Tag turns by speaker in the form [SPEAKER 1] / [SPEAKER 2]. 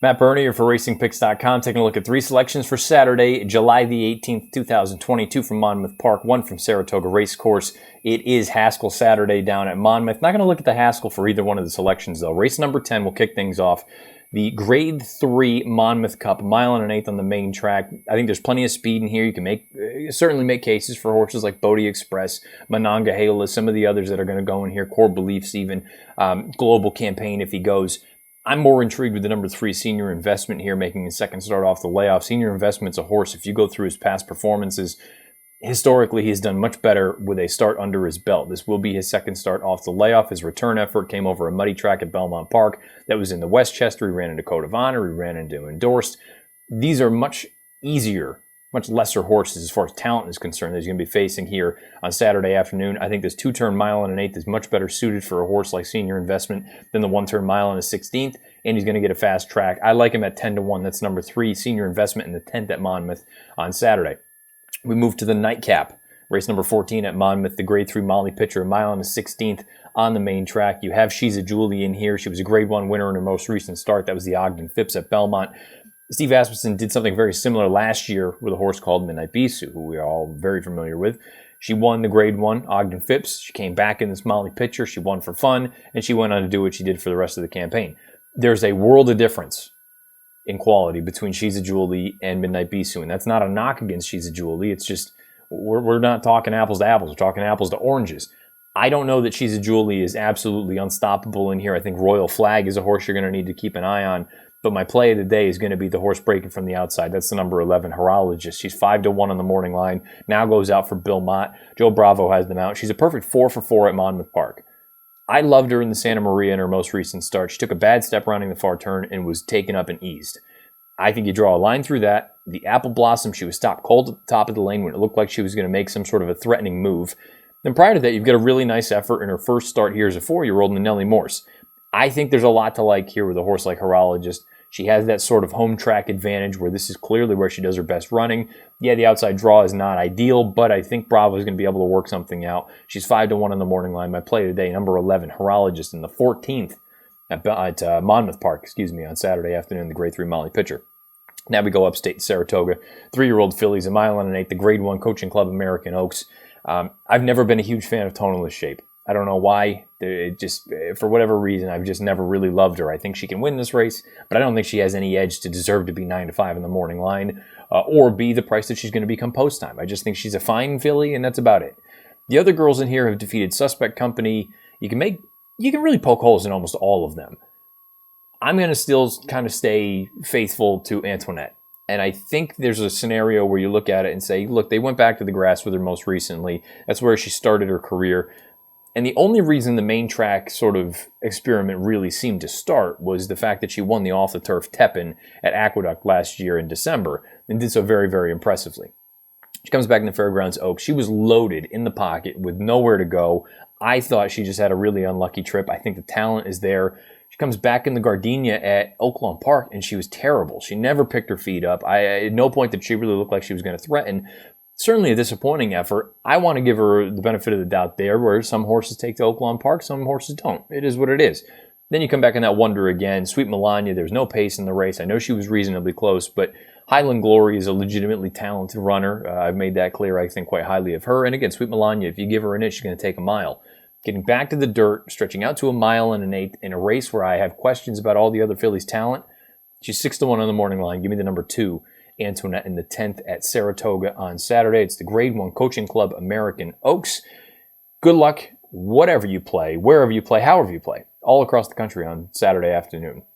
[SPEAKER 1] Matt Bernie here for RacingPicks.com, taking a look at three selections for Saturday, July the 18th, 2022 from Monmouth Park, one from Saratoga Racecourse. It is Haskell Saturday down at Monmouth. Not going to look at the Haskell for either one of the selections, though. Race number 10 will kick things off. The Grade 3 Monmouth Cup, 1.125 on the main track. I think there's plenty of speed in here. You can certainly make cases for horses like Bodie Express, Monongahela, some of the others that are going to go in here, Core Beliefs even, Global Campaign if he goes. I'm more intrigued with the number 3 Senior Investment here, making his second start off the layoff. Senior Investment's a horse. If you go through his past performances, historically he's done much better with a start under his belt. This will be his second start off the layoff. His return effort came over a muddy track at Belmont Park. That was in the Westchester. He ran into Code of Honor. He ran into Endorsed. These are much easier, much lesser horses as far as talent is concerned that he's going to be facing here on Saturday afternoon. I think this 2-turn 1.125 is much better suited for a horse like Senior Investment than the 1-turn 1.16, and he's going to get a fast track. I like him at 10-1. That's number 3 Senior Investment in the 10th at Monmouth on Saturday. We move to the nightcap. Race number 14 at Monmouth, the Grade 3 Molly Pitcher, 1.16 on the main track. You have She's a Julie in here. She was a Grade 1 winner in her most recent start. That was the Ogden Phipps at Belmont. Steve Asmussen did something very similar last year with a horse called Midnight Bisou, who we are all very familiar with. She won the Grade 1 Ogden Phipps. She came back in this Molly Pitcher. She won for fun, and she went on to do what she did for the rest of the campaign. There's a world of difference in quality between She's a Julie and Midnight Bisou, and that's not a knock against She's a Julie. It's just we're not talking apples to apples. We're talking apples to oranges. I don't know that She's a Julie is absolutely unstoppable in here. I think Royal Flag is a horse you're going to need to keep an eye on. But my play of the day is going to be the horse breaking from the outside. That's the number 11, Horologist. She's 5-1 on the morning line. Now goes out for Bill Mott. Joe Bravo has them out. She's a perfect 4-for-4 at Monmouth Park. I loved her in the Santa Maria in her most recent start. She took a bad step rounding the far turn and was taken up and eased. I think you draw a line through that. The Apple Blossom, she was stopped cold at the top of the lane when it looked like she was going to make some sort of a threatening move. Then prior to that, you've got a really nice effort in her first start here as a 4-year-old in the Nellie Morse. I think there's a lot to like here with a horse like Horologist. She has that sort of home track advantage where this is clearly where she does her best running. Yeah, the outside draw is not ideal, but I think Bravo is going to be able to work something out. She's 5-1 on the morning line. My play today, number 11, Horologist in the 14th at Monmouth Park, on Saturday afternoon, the Grade 3 Molly Pitcher. Now we go upstate to Saratoga. 3-year-old fillies, 1.125, the Grade 1 Coaching Club American Oaks. I've never been a huge fan of Tonalist Shape. I don't know why. It just, for whatever reason, I've just never really loved her. I think she can win this race, but I don't think she has any edge to deserve to be 9-5 in the morning line or be the price that she's going to become post time. I just think she's a fine filly, and that's about it. The other girls in here have defeated Suspect Company. You can really poke holes in almost all of them. I'm going to still kind of stay faithful to Antoinette. And I think there's a scenario where you look at it and say, look, they went back to the grass with her most recently. That's where she started her career. And the only reason the main track sort of experiment really seemed to start was the fact that she won the off-the-turf Tepin at Aqueduct last year in December and did so very, very impressively. She comes back in the Fairgrounds Oaks. She was loaded in the pocket with nowhere to go. I thought she just had a really unlucky trip. I think the talent is there. She comes back in the Gardenia at Oaklawn Park, and she was terrible. She never picked her feet up. At no point did she really look like she was going to threaten. Certainly a disappointing effort. I want to give her the benefit of the doubt there, where some horses take to Oaklawn Park, some horses don't. It is what it is. Then you come back in that wonder again. Sweet Melania, there's no pace in the race. I know she was reasonably close, but Highland Glory is a legitimately talented runner. I've made that clear, I think, quite highly of her. And again, Sweet Melania, if you give her an inch, she's going to take a mile. Getting back to the dirt, stretching out to 1.125 in a race where I have questions about all the other fillies' talent. She's 6-1 on the morning line. Give me the number 2. Antoinette in the 10th at Saratoga on Saturday. It's the Grade 1 Coaching Club American Oaks. Good luck, whatever you play, wherever you play, however you play, all across the country on Saturday afternoon.